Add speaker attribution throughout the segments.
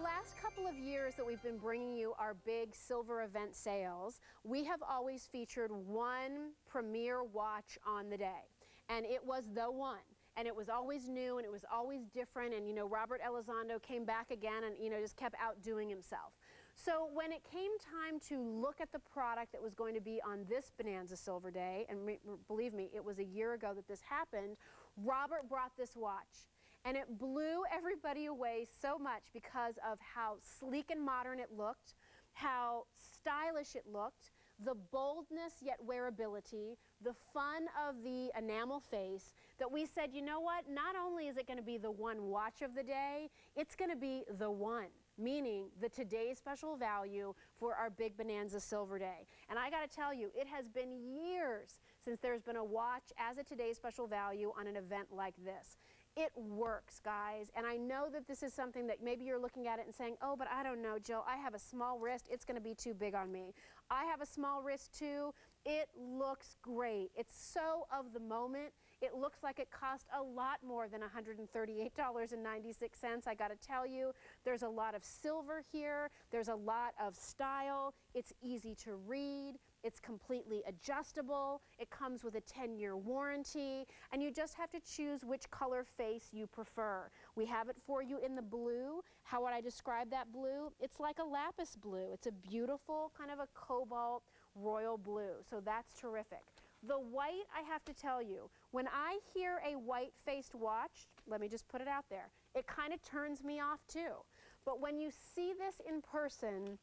Speaker 1: last couple of years that we've been bringing you our big silver event sales, we have always featured one premier watch on the day, and it was the one. And it was always new, and it was always different, and you know, Robert Elizondo came back again and you know, just kept outdoing himself. So when it came time to look at the product that was going to be on this Bonanza Silver Day, and believe me, it was a year ago that this happened, Robert brought this watch. And it blew everybody away so much because of how sleek and modern it looked, how stylish it looked, the boldness yet wearability, the fun of the enamel face, that we said, you know what, not only is it going to be the one watch of the day, it's going to be the one, meaning the today's special value for our big Bonanza Silver Day. And I got to tell you, it has been years since there's been a watch as a today's special value on an event like this. It works, guys, and I know that this is something that maybe you're looking at it and saying, oh, but I don't know, Jill, I have a small wrist, it's going to be too big on me. I have a small wrist too. It looks great. It's so of the moment. It looks like it cost a lot more than $138.96. I got to tell you, there's a lot of silver here. There's a lot of style. It's easy to read. It's completely adjustable. It comes with a 10-year warranty, and you just have to choose which color face you prefer. We have it for you in the blue. How would I describe that blue? It's like a lapis blue. It's a beautiful kind of a cobalt royal blue, so that's terrific. The white, I have to tell you, when I hear a white-faced watch, let me just put it out there, it kind of turns me off too. But when you see this in person,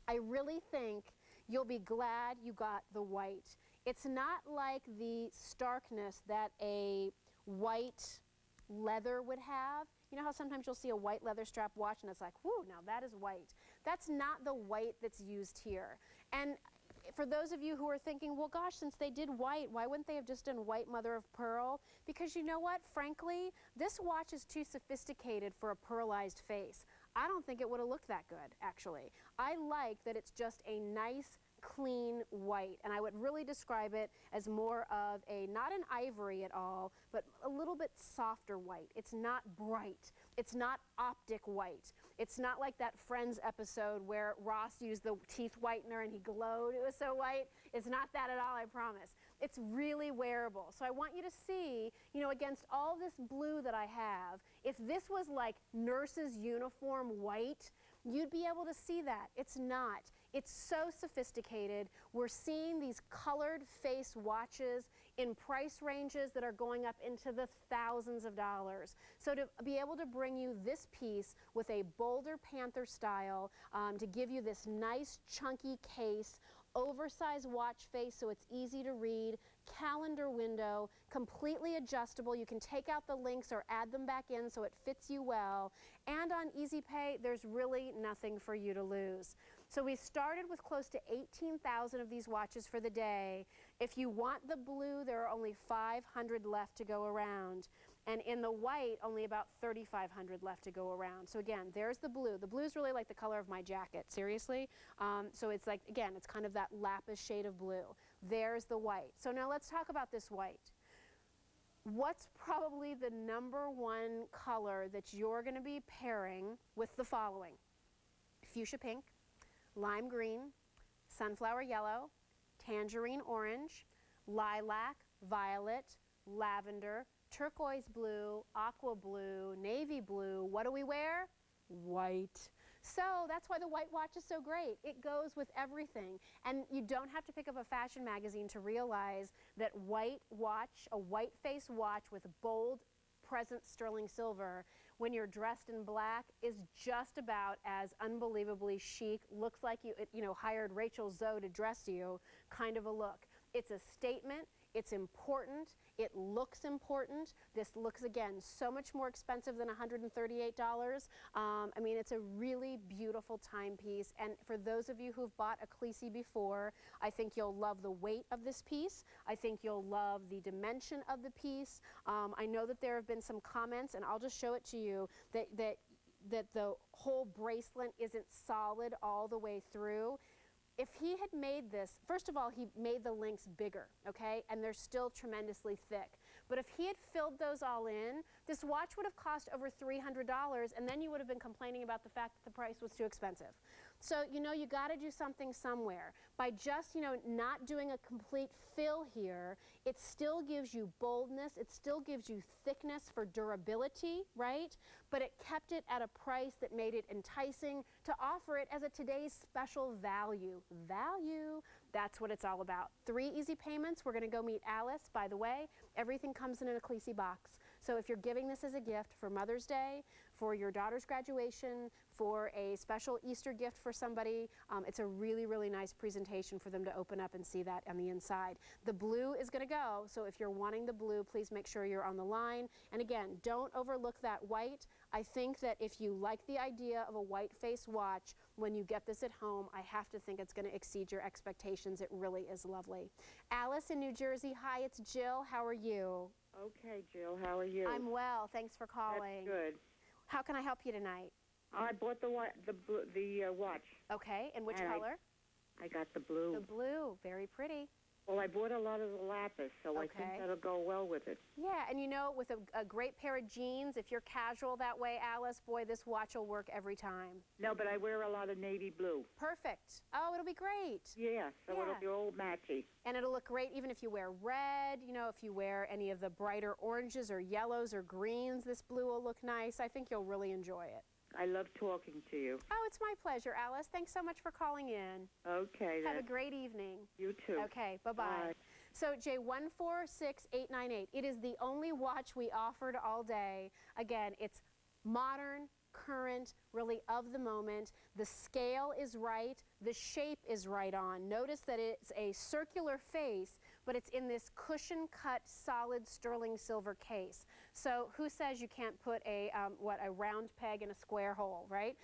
Speaker 1: I really think you'll be glad you got the white. It's not like the starkness that a white leather would have. You know how sometimes you'll see a white leather strap watch and it's like, whoo, now that is white. That's not the white that's used here. And for those of you who are thinking, well, gosh, since they did white, why wouldn't they have just done white mother of pearl? Because you know what? Frankly, this watch is too sophisticated for a pearlized face. I don't think it would have looked that good, actually. I like that it's just a nice, clean white, and I would really describe it as more of a, not an ivory at all, but a little bit softer white. It's not bright. It's not optic white. It's not like that Friends episode where Ross used the teeth whitener and he glowed. It was so white. It's not that at all, I promise. It's really wearable. So I want you to see, you know, against all this blue that I have, if this was like nurse's uniform white, you'd be able to see that. It's not. It's so sophisticated. We're seeing these colored face watches in price ranges that are going up into the thousands of dollars. So to be able to bring you this piece with a bolder panther style, to give you this nice chunky case, oversized watch face so it's easy to read, calendar window, completely adjustable. You can take out the links or add them back in so it fits you well. And on Easy Pay, there's really nothing for you to lose. So we started with close to 18,000 of these watches for the day. If you want the blue, there are only 500 left to go around. And in the white, only about 3,500 left to go around. So again, there's the blue. The blue is really like the color of my jacket, seriously. So it's like, again, it's kind of that lapis shade of blue. There's the white. So now let's talk about this white. What's probably the #1 color that you're going to be pairing with the following? Fuchsia pink, lime green, sunflower yellow, tangerine orange, lilac, violet, lavender, turquoise blue, aqua blue, navy blue. What do we wear? White. So that's why the white watch is so great. It goes with everything. And you don't have to pick up a fashion magazine to realize that white watch, a white face watch with bold present sterling silver, when you're dressed in black, is just about as unbelievably chic, looks like you know, hired Rachel Zoe to dress you, kind of a look. It's a statement. It's important. It looks important. This looks, again, so much more expensive than $138. I mean, it's a really beautiful timepiece. And for those of you who've bought a Khaleesi before, I think you'll love the weight of this piece. I think you'll love the dimension of the piece. I know that there have been some comments, and I'll just show it to you, that the whole bracelet isn't solid all the way through. If he had made this, first of all, he made the links bigger, okay? And they're still tremendously thick. But if he had filled those all in, this watch would have cost over $300, and then you would have been complaining about the fact that the price was too expensive. So, you know, you got to do something somewhere. By just, you know, not doing a complete fill here, it still gives you boldness, it still gives you thickness for durability, right? But it kept it at a price that made it enticing to offer it as a today's special value. Value, that's what it's all about. 3 easy payments. We're going to go meet Alice. By the way, everything comes in an Ecclesi box. So if you're giving this as a gift for Mother's Day, for your daughter's graduation, for a special Easter gift for somebody, it's a really, really nice presentation for them to open up and see that on the inside. The blue is going to go, so if you're wanting the blue, please make sure you're on the line. And again, don't overlook that white. I think that if you like the idea of a white face watch, when you get this at home, I have to think it's going to exceed your expectations. It really is lovely. Alice in New Jersey, hi, it's Jill. How are you?
Speaker 2: Okay, Jill, how are you?
Speaker 1: I'm well. Thanks for calling.
Speaker 2: That's good.
Speaker 1: How can I help you tonight?
Speaker 2: I bought the watch.
Speaker 1: Okay, and which color?
Speaker 2: I got the blue.
Speaker 1: The blue, very pretty.
Speaker 2: Well, I bought a lot of the lapis, so I think that'll go well with it.
Speaker 1: Yeah, and you know, with a great pair of jeans, if you're casual that way, Alice, boy, this watch will work every time.
Speaker 2: No, but I wear a lot of navy blue.
Speaker 1: Perfect. Oh, it'll be great.
Speaker 2: Yeah, so it'll be all matchy.
Speaker 1: And it'll look great even if you wear red, you know, if you wear any of the brighter oranges or yellows or greens, this blue will look nice. I think you'll really enjoy it.
Speaker 2: I love talking to you.
Speaker 1: Oh, it's my pleasure, Alice. Thanks so much for calling in.
Speaker 2: Okay.
Speaker 1: Have a great evening.
Speaker 2: You too.
Speaker 1: Okay, bye-bye.
Speaker 2: Bye.
Speaker 1: So J146898, it is the only watch we offered all day. Again, it's modern, current, really of the moment. The scale is right, the shape is right on. Notice that it's a circular face, but it's in this cushion-cut, solid sterling silver case. So who says you can't put a round peg in a square hole, right?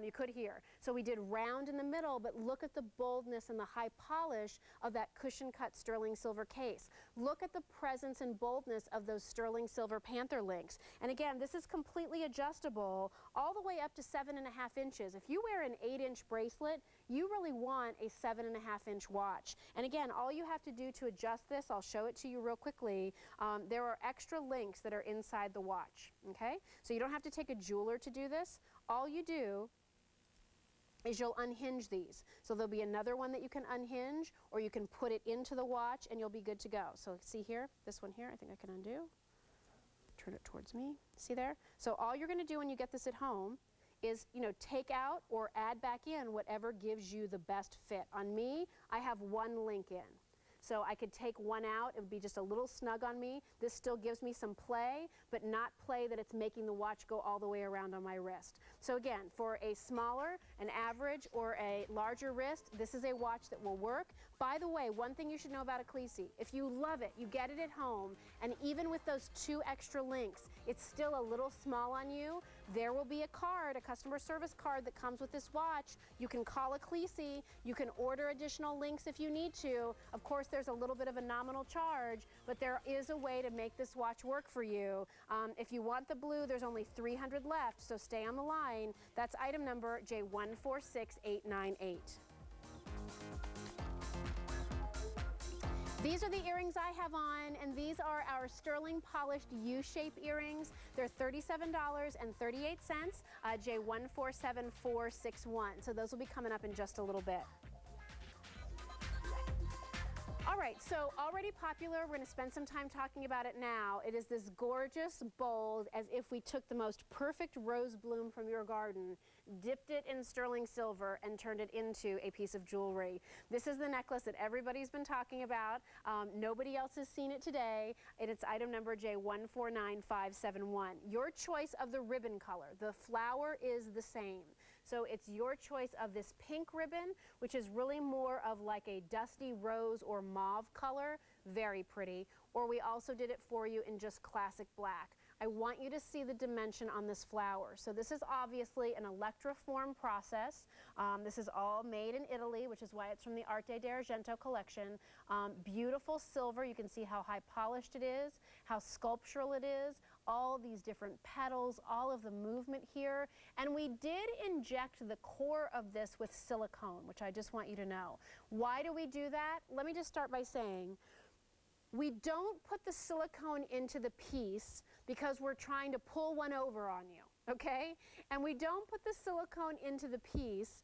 Speaker 1: You could here. So we did round in the middle, but look at the boldness and the high polish of that cushion-cut sterling silver case. Look at the presence and boldness of those sterling silver panther links. And again, this is completely adjustable all the way up to 7.5 inches. If you wear an 8-inch bracelet, you really want a 7.5-inch watch. And again, all you have to do to adjust this, I'll show it to you real quickly, there are extra links that are inside the watch, okay? So you don't have to take a jeweler to do this. All you do is you'll unhinge these. So there'll be another one that you can unhinge, or you can put it into the watch and you'll be good to go. So see here, this one here, I think I can undo. Turn it towards me, see there? So all you're gonna do when you get this at home is, you know, take out or add back in whatever gives you the best fit. On me, I have one link in. So I could take one out, it would be just a little snug on me. This still gives me some play, but not play that it's making the watch go all the way around on my wrist. So again, for a smaller, an average, or a larger wrist, this is a watch that will work. By the way, one thing you should know about Ecclesi, if you love it, you get it at home, and even with those 2 extra links, it's still a little small on you, there will be a card, a customer service card that comes with this watch. You can call Ecclesi, you can order additional links if you need to. Of course, there's a little bit of a nominal charge, but there is a way to make this watch work for you. If you want the blue, there's only 300 left, so stay on the line. That's item number J146898. These are the earrings I have on, and these are our sterling polished U-shape earrings. They're $37.38, J147461. So those will be coming up in just a little bit. All right, so already popular, we're gonna spend some time talking about it now. It is this gorgeous, bold, as if we took the most perfect rose bloom from your garden, dipped it in sterling silver, and turned it into a piece of jewelry. This is the necklace that everybody's been talking about. Nobody else has seen it today, and it's item number J149571. Your choice of the ribbon color. The flower is the same. So it's your choice of this pink ribbon, which is really more of like a dusty rose or mauve color, very pretty. Or we also did it for you in just classic black. I want you to see the dimension on this flower. So this is obviously an electroform process. This is all made in Italy, which is why it's from the Arte d'Argento collection. Beautiful silver. You can see how high polished it is, how sculptural it is, all these different petals, all of the movement here. And we did inject the core of this with silicone, which I just want you to know. Why do we do that? Let me just start by saying, We don't put the silicone into the piece because we're trying to pull one over on you, okay? And we don't put the silicone into the piece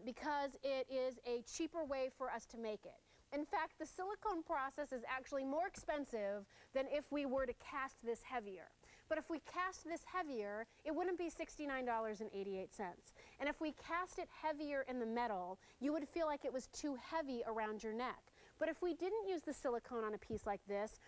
Speaker 1: because it is a cheaper way for us to make it. In fact, the silicone process is actually more expensive than if we were to cast this heavier. But if we cast this heavier, it wouldn't be $69.88. And if we cast it heavier in the metal, you would feel like it was too heavy around your neck. But if we didn't use the silicone on a piece like this,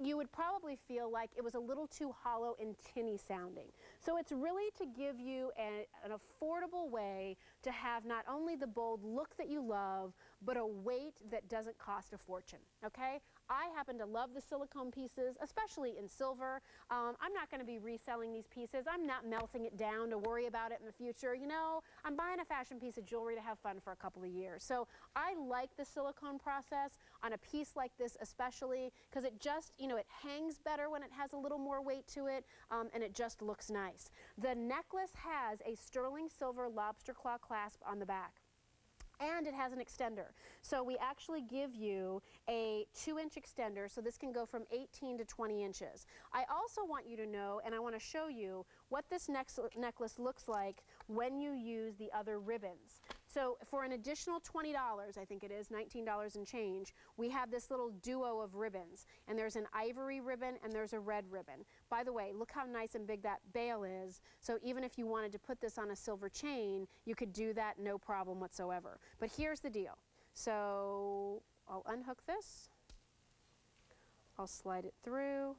Speaker 1: you would probably feel like it was a little too hollow and tinny sounding. So it's really to give you an affordable way to have not only the bold look that you love, but a weight that doesn't cost a fortune, okay? I happen to love the silicone pieces, especially in silver. I'm not going to be reselling these pieces. I'm not melting it down to worry about it in the future. You know, I'm buying a fashion piece of jewelry to have fun for a couple of years. So I like the silicone process on a piece like this especially because it just, you know, it hangs better when it has a little more weight to it, and it just looks nice. The necklace has a sterling silver lobster claw clasp on the back. And it has an extender. So we actually give you a 2-inch extender, so this can go from 18 to 20 inches. I also want you to know, and I want to show you, what this necklace looks like when you use the other ribbons. So for an additional $20, I think it is, $19 and change, we have this little duo of ribbons. And there's an ivory ribbon and there's a red ribbon. By the way, look how nice and big that bail is. So even if you wanted to put this on a silver chain, you could do that no problem whatsoever. But here's the deal. So I'll unhook this. I'll slide it through.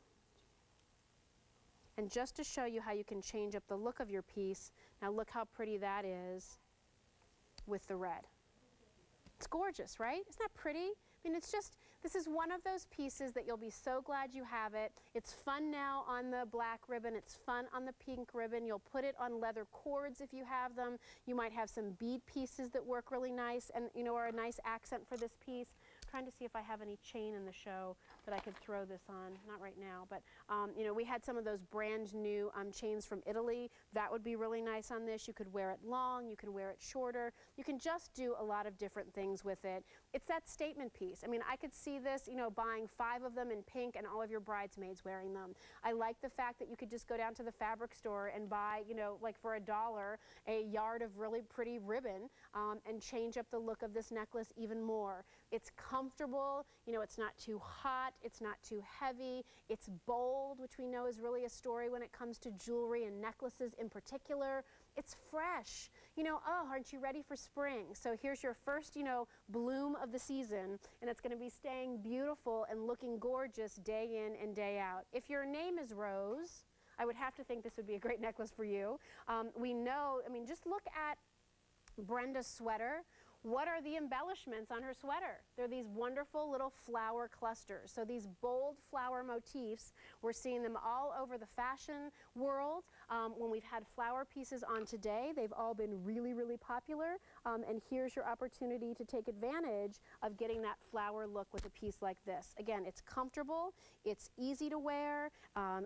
Speaker 1: And just to show you how you can change up the look of your piece, now look how pretty that is with the red. It's gorgeous, right? Isn't that pretty? I mean, it's just, this is one of those pieces that you'll be so glad you have it. It's fun now on the black ribbon. It's fun on the pink ribbon. You'll put it on leather cords if you have them. You might have some bead pieces that work really nice and, you know, are a nice accent for this piece. Trying to see if I have any chain in the show that I could throw this on. Not right now, but you know, we had some of those brand new chains from Italy. That would be really nice on this. You could wear it long, you could wear it shorter. You can just do a lot of different things with it. It's that statement piece. I mean, I could see this, you know, buying 5 of them in pink and all of your bridesmaids wearing them. I like the fact that you could just go down to the fabric store and buy, you know, like for $1, a yard of really pretty ribbon and change up the look of this necklace even more. It's comfortable, you know, it's not too hot, it's not too heavy, it's bold, which we know is really a story when it comes to jewelry and necklaces in particular. It's fresh. You know, oh, aren't you ready for spring? So here's your first, you know, bloom of the season, and it's going to be staying beautiful and looking gorgeous day in and day out. If your name is Rose, I would have to think this would be a great necklace for you. We know, I mean, just look at Brenda's sweater. What are the embellishments on her sweater? They're these wonderful little flower clusters. So these bold flower motifs, we're seeing them all over the fashion world. When we've had flower pieces on today, they've all been really, really popular. And here's your opportunity to take advantage of getting that flower look with a piece like this. Again, it's comfortable, it's easy to wear,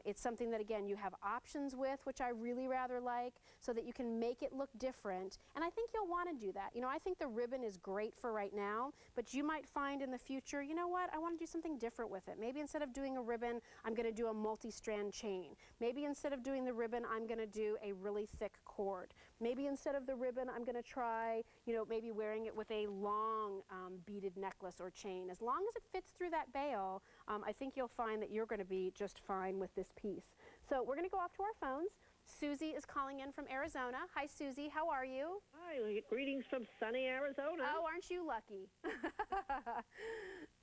Speaker 1: it's something that, again, you have options with, which I really rather like, so that you can make it look different. And I think you'll want to do that. You know, I think the ribbon is great for right now, but you might find in the future, you know what, I want to do something different with it. Maybe instead of doing a ribbon, I'm going to do a multi-strand chain. Maybe instead of doing the ribbon, I'm going to do a really thick cord. Maybe instead of the ribbon, I'm going to try, you know, maybe wearing it with a long beaded necklace or chain. As long as it fits through that bail, I think you'll find that you're going to be just fine with this piece. So we're going to go off to our phones. Susie is calling in from Arizona. Hi, Susie. How are you?
Speaker 3: Hi. Greetings from sunny Arizona.
Speaker 1: Oh, aren't you lucky?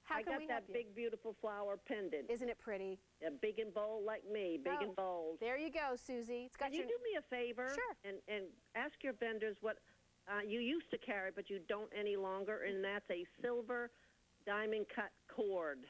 Speaker 1: How
Speaker 3: I
Speaker 1: can
Speaker 3: got
Speaker 1: we
Speaker 3: that
Speaker 1: help you?
Speaker 3: big, beautiful flower pendant.
Speaker 1: Isn't it pretty?
Speaker 3: Big and bold like me. Big and bold.
Speaker 1: There you go, Susie. It's got
Speaker 3: Can you do me a favor?
Speaker 1: Sure.
Speaker 3: And ask your vendors what you used to carry, but you don't any longer, and that's a silver diamond cut cord.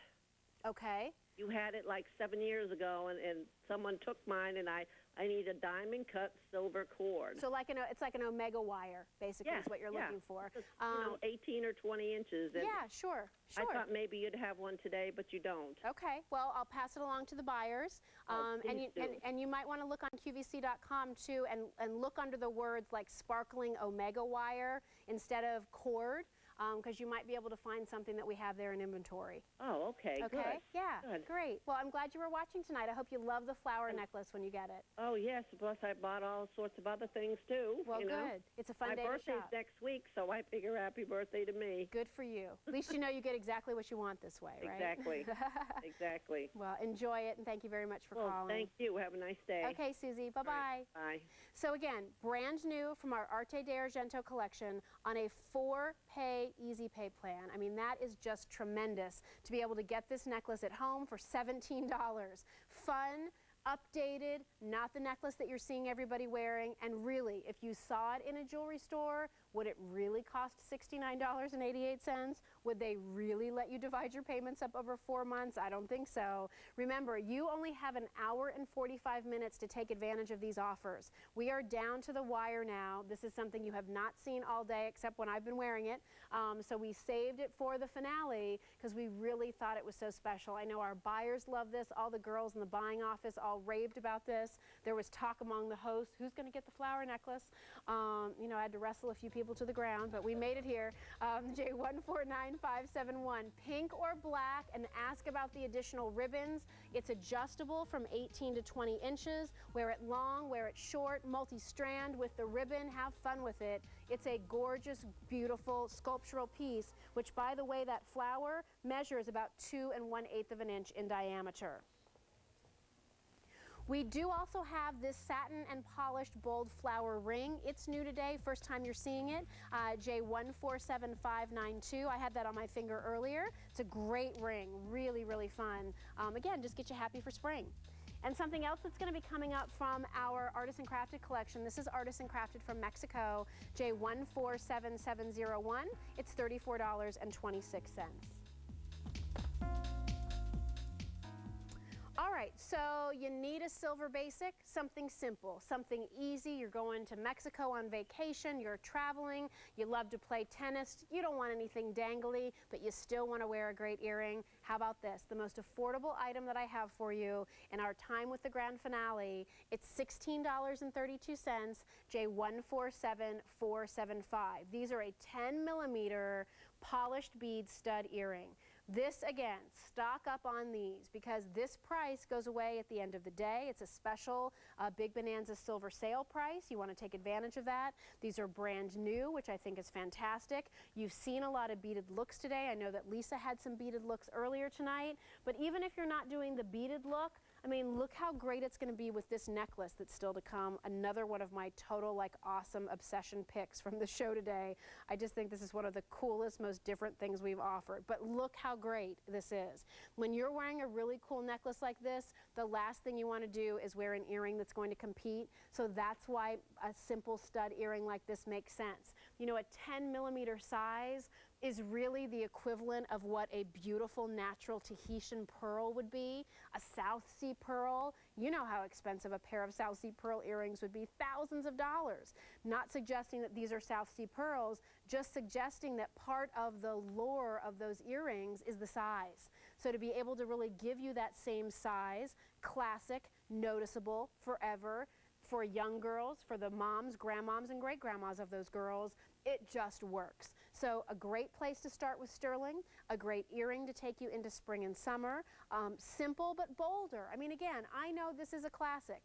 Speaker 1: Okay.
Speaker 3: You had it like 7 years ago, and someone took mine, and I need a diamond cut silver cord.
Speaker 1: So like it's like an omega wire, basically, is what you're looking for.
Speaker 3: It's, you know, 18 or 20 inches. And
Speaker 1: yeah, sure.
Speaker 3: I thought maybe you'd have one today, but you don't.
Speaker 1: Okay. Well, I'll pass it along to the buyers. And you might want to look on QVC.com too, and look under the words like sparkling omega wire instead of cord. because you might be able to find something that we have there in inventory.
Speaker 3: Oh, okay,
Speaker 1: Okay?
Speaker 3: good.
Speaker 1: Yeah,
Speaker 3: Good.
Speaker 1: great. Well, I'm glad you were watching tonight. I hope you love the flower necklace when you get it.
Speaker 3: Oh, yes, plus I bought all sorts of other things, too.
Speaker 1: Well,
Speaker 3: you know?
Speaker 1: good. It's a fun
Speaker 3: My
Speaker 1: day to
Speaker 3: birthday's
Speaker 1: shop.
Speaker 3: next week, so I figure happy birthday to me.
Speaker 1: Good for you. At least you know you get exactly what you want this way, right?
Speaker 3: Exactly. Exactly.
Speaker 1: Well, enjoy it, and thank you very much for
Speaker 3: Well,
Speaker 1: calling.
Speaker 3: thank you. Have a nice day.
Speaker 1: Okay, Susie. Bye-bye.
Speaker 3: All right, bye.
Speaker 1: So again, brand new from our Arte d'Argento collection on a 4-pay easy pay plan. I mean, that is just tremendous to be able to get this necklace at home for $17. Fun, updated, not the necklace that you're seeing everybody wearing. And really, if you saw it in a jewelry store, would it really cost $69.88? Would they really let you divide your payments up over 4 months? I don't think so. Remember, you only have an hour and 45 minutes to take advantage of these offers. We are down to the wire now. This is something you have not seen all day except when I've been wearing it. So we saved it for the finale because we really thought it was so special. I know our buyers love this. All the girls in the buying office all raved about this. There was talk among the hosts, who's going to get the flower necklace? You know, I had to wrestle a few people to the ground, but we made it here. J149571, pink or black, and ask about the additional ribbons. It's adjustable from 18 to 20 inches. Wear it long, wear it short, multi-strand with the ribbon. Have fun with it. It's a gorgeous, beautiful sculptural piece, which, by the way, that flower measures about 2 1/8 of an inch in diameter. We do also have this satin and polished bold flower ring. It's new today, first time you're seeing it. J147592. I had that on my finger earlier. It's a great ring, really, really fun. Again, just get you happy for spring. And something else that's going to be coming up from our Artisan Crafted collection. This is Artisan Crafted from Mexico, J147701. It's $34.26. All right, so you need a silver basic, something simple, something easy. You're going to Mexico on vacation, you're traveling, you love to play tennis, you don't want anything dangly, but you still want to wear a great earring. How about this? The most affordable item that I have for you in our time with the grand finale, it's $16.32, J147475. These are a 10mm polished bead stud earring. This, again, stock up on these because this price goes away at the end of the day. It's a special Big Bonanza silver sale price. You want to take advantage of that. These are brand new, which I think is fantastic. You've seen a lot of beaded looks today. I know that Lisa had some beaded looks earlier tonight, but even if you're not doing the beaded look, I mean, look how great it's going to be with this necklace that's still to come. Another one of my total, like, awesome obsession picks from the show today. I just think this is one of the coolest, most different things we've offered. But look how great this is. When you're wearing a really cool necklace like this, the last thing you want to do is wear an earring that's going to compete. So that's why a simple stud earring like this makes sense. You know, a 10mm size is really the equivalent of what a beautiful natural Tahitian pearl would be. A South Sea pearl, you know how expensive a pair of South Sea pearl earrings would be, thousands of dollars. Not suggesting that these are South Sea pearls, just suggesting that part of the lure of those earrings is the size. So to be able to really give you that same size, classic, noticeable, forever, for young girls, for the moms, grandmoms, and great-grandmas of those girls, it just works. So a great place to start with sterling, a great earring to take you into spring and summer, simple but bolder. I mean, again, I know this is a classic.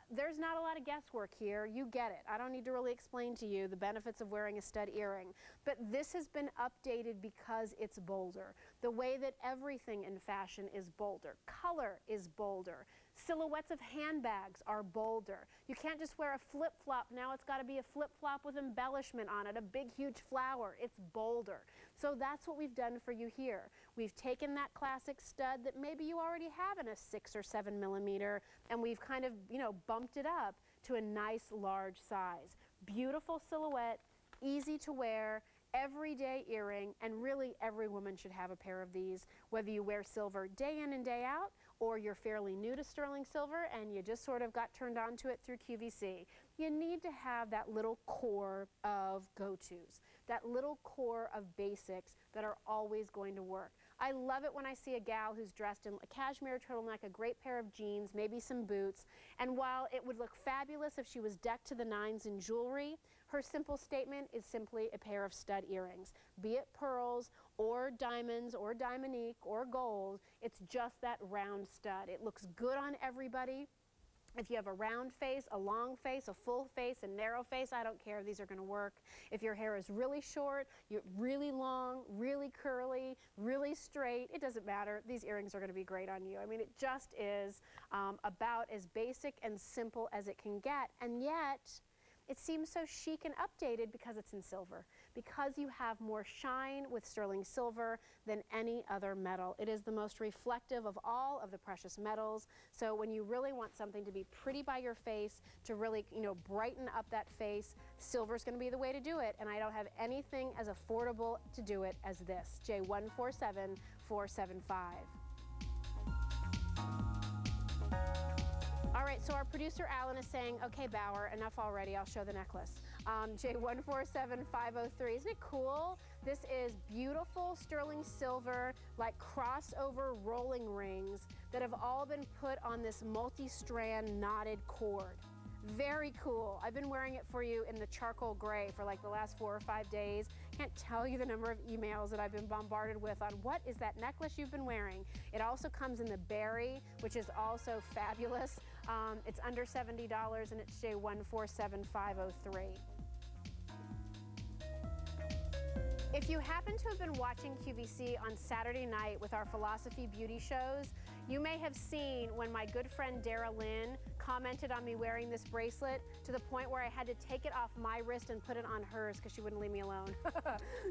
Speaker 1: There's not a lot of guesswork here. You get it. I don't need to really explain to you the benefits of wearing a stud earring. But this has been updated because it's bolder. The way that everything in fashion is bolder. Color is bolder. Silhouettes of handbags are bolder. You can't just wear a flip-flop. Now it's got to be a flip-flop with embellishment on it, a big, huge flower. It's bolder. So that's what we've done for you here. We've taken that classic stud that maybe you already have in a 6 or 7mm, and we've kind of, you know, bumped it up to a nice large size. Beautiful silhouette, easy to wear, everyday earring, and really every woman should have a pair of these, whether you wear silver day in and day out, or you're fairly new to sterling silver and you just sort of got turned on to it through QVC. You need to have that little core of go-tos, that little core of basics that are always going to work. I love it when I see a gal who's dressed in a cashmere turtleneck, a great pair of jeans, maybe some boots, and while it would look fabulous if she was decked to the nines in jewelry, her simple statement is simply a pair of stud earrings. Be it pearls or diamonds or diamondique or gold, it's just that round stud. It looks good on everybody. If you have a round face, a long face, a full face, a narrow face, I don't care, these are going to work. If your hair is really short, you're really long, really curly, really straight, it doesn't matter. These earrings are going to be great on you. I mean, it just is about as basic and simple as it can get, and yet it seems so chic and updated because it's in silver, because you have more shine with sterling silver than any other metal. It is the most reflective of all of the precious metals. So when you really want something to be pretty by your face, to really, brighten up that face, silver is going to be the way to do it. And I don't have anything as affordable to do it as this, J147475. All right, so our producer Alan is saying, okay, Bauer, enough already, I'll show the necklace. J147503, isn't it cool? This is beautiful sterling silver, like crossover rolling rings that have all been put on this multi-strand knotted cord. Very cool. I've been wearing it for you in the charcoal gray for like the last 4 or 5 days. Can't tell you the number of emails that I've been bombarded with on what is that necklace you've been wearing. It also comes in the berry, which is also fabulous. It's under $70 and it's J147503. If you happen to have been watching QVC on Saturday night with our Philosophy Beauty shows, you may have seen when my good friend Dara Lynn commented on me wearing this bracelet to the point where I had to take it off my wrist and put it on hers because she wouldn't leave me alone.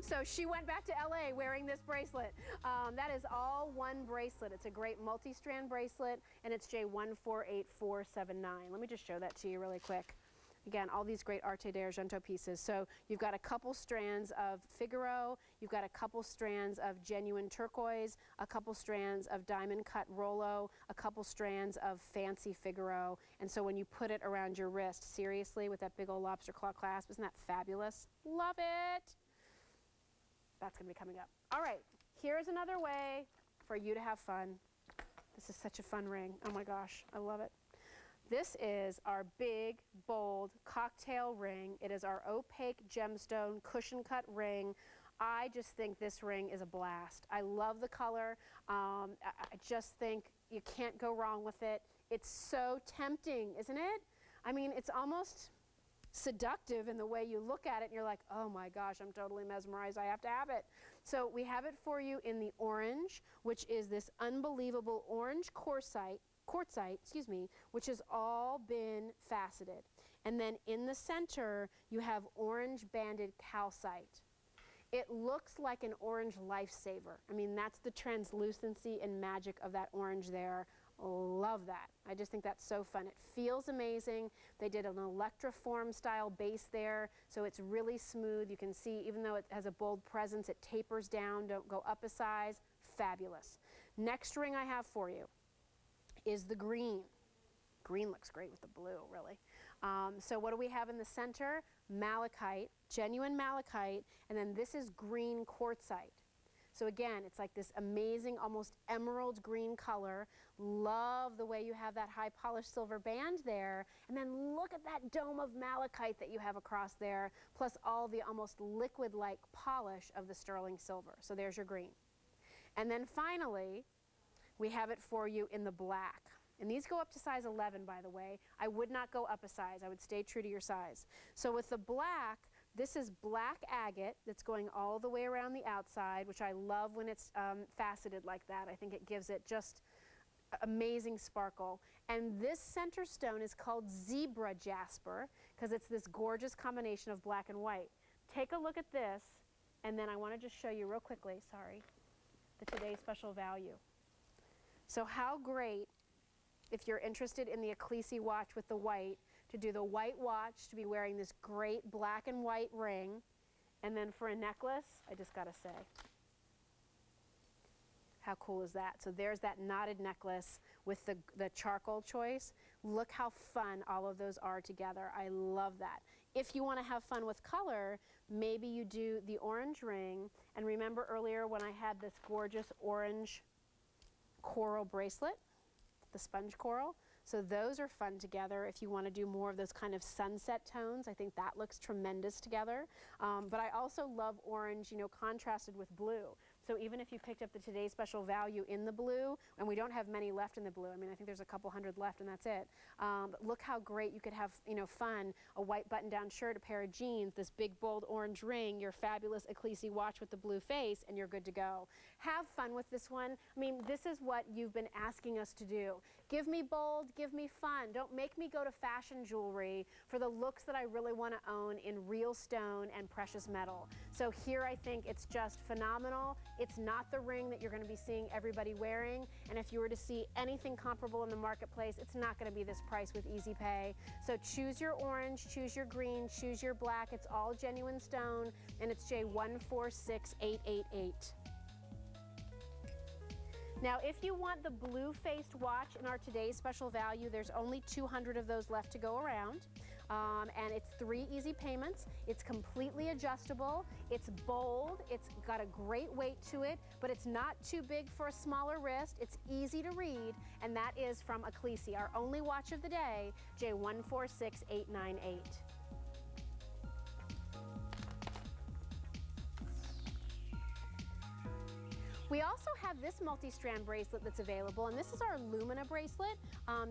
Speaker 1: So she went back to LA wearing this bracelet. That is all one bracelet. It's a great multi-strand bracelet and it's J148479. Let me just show that to you really quick. Again, all these great Arte d'Argento pieces. So you've got a couple strands of Figaro, you've got a couple strands of genuine turquoise, a couple strands of diamond cut Rollo, a couple strands of fancy Figaro. And so when you put it around your wrist, seriously, with that big old lobster claw clasp, isn't that fabulous? Love it! That's going to be coming up. All right, here's another way for you to have fun. This is such a fun ring. Oh my gosh, I love it. This is our big, bold cocktail ring. It is our opaque gemstone cushion cut ring. I just think this ring is a blast. I love the color. I just think you can't go wrong with it. It's so tempting, isn't it? I mean, it's almost seductive in the way you look at it and you're like, oh my gosh, I'm totally mesmerized, I have to have it. So we have it for you in the orange, which is this unbelievable orange quartzite, which has all been faceted. And then in the center, you have orange banded calcite. It looks like an orange lifesaver. I mean, that's the translucency and magic of that orange there. Love that. I just think that's so fun. It feels amazing. They did an electroform style base there, so it's really smooth. You can see, even though it has a bold presence, it tapers down, don't go up a size. Fabulous. Next ring I have for you is the green. Green looks great with the blue, really. So what do we have in the center? Malachite, genuine malachite, and then this is green quartzite. So again, it's like this amazing, almost emerald green color. Love the way you have that high polished silver band there. And then look at that dome of malachite that you have across there, plus all the almost liquid-like polish of the sterling silver. So there's your green. And then finally, we have it for you in the black. And these go up to size 11, by the way. I would not go up a size. I would stay true to your size. So with the black, this is black agate that's going all the way around the outside, which I love when it's faceted like that. I think it gives it just amazing sparkle. And this center stone is called zebra jasper because it's this gorgeous combination of black and white. Take a look at this, and then I want to just show you real quickly, the today's special value. So how great, if you're interested in the Ecclesi watch with the white, to do the white watch, to be wearing this great black and white ring, and then for a necklace, I just gotta say, how cool is that? So there's that knotted necklace with the charcoal choice. Look how fun all of those are together. I love that. If you want to have fun with color, maybe you do the orange ring. And remember earlier when I had this gorgeous orange coral bracelet, the sponge coral? So those are fun together if you want to do more of those kind of sunset tones. I think that looks tremendous together. But I also love orange, you know, contrasted with blue. So even if you picked up the Today's Special Value in the blue, and we don't have many left in the blue, I mean, I think there's a couple hundred left and that's it. But look how great you could have, you know, fun, a white button-down shirt, a pair of jeans, this big bold orange ring, your fabulous Ecclesi watch with the blue face, and you're good to go. Have fun with this one. I mean, this is what you've been asking us to do. Give me bold, give me fun. Don't make me go to fashion jewelry for the looks that I really want to own in real stone and precious metal. So here I think it's just phenomenal. It's not the ring that you're going to be seeing everybody wearing, and if you were to see anything comparable in the marketplace, it's not going to be this price with easy pay. So choose your orange, choose your green, choose your black. It's all genuine stone, and it's J146888. Now, if you want the blue-faced watch in our Today's Special Value, there's only 200 of those left to go around. And it's 3 easy payments. It's completely adjustable. It's bold. It's got a great weight to it, but it's not too big for a smaller wrist. It's easy to read, and that is from Ecclesi, our only watch of the day, J146898. We also have this multi-strand bracelet that's available, and this is our Lumina bracelet.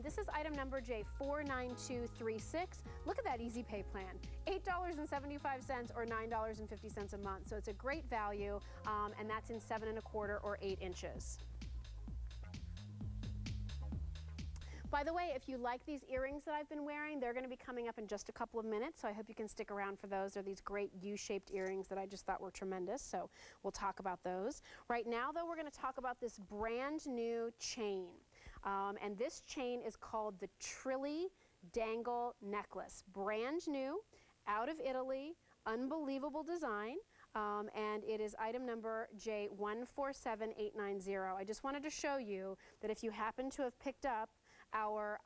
Speaker 1: This is item number J49236. Look at that easy pay plan, $8.75 or $9.50 a month. So it's a great value, and that's in 7 1/4 or 8 inches. By the way, if you like these earrings that I've been wearing, they're going to be coming up in just a couple of minutes, so I hope you can stick around for those. They're these great U-shaped earrings that I just thought were tremendous, so we'll talk about those. Right now, though, we're going to talk about this brand new chain, and this chain is called the Trilly Dangle Necklace. Brand new, out of Italy, unbelievable design. And it is item number J147890. I just wanted to show you that if you happen to have picked up our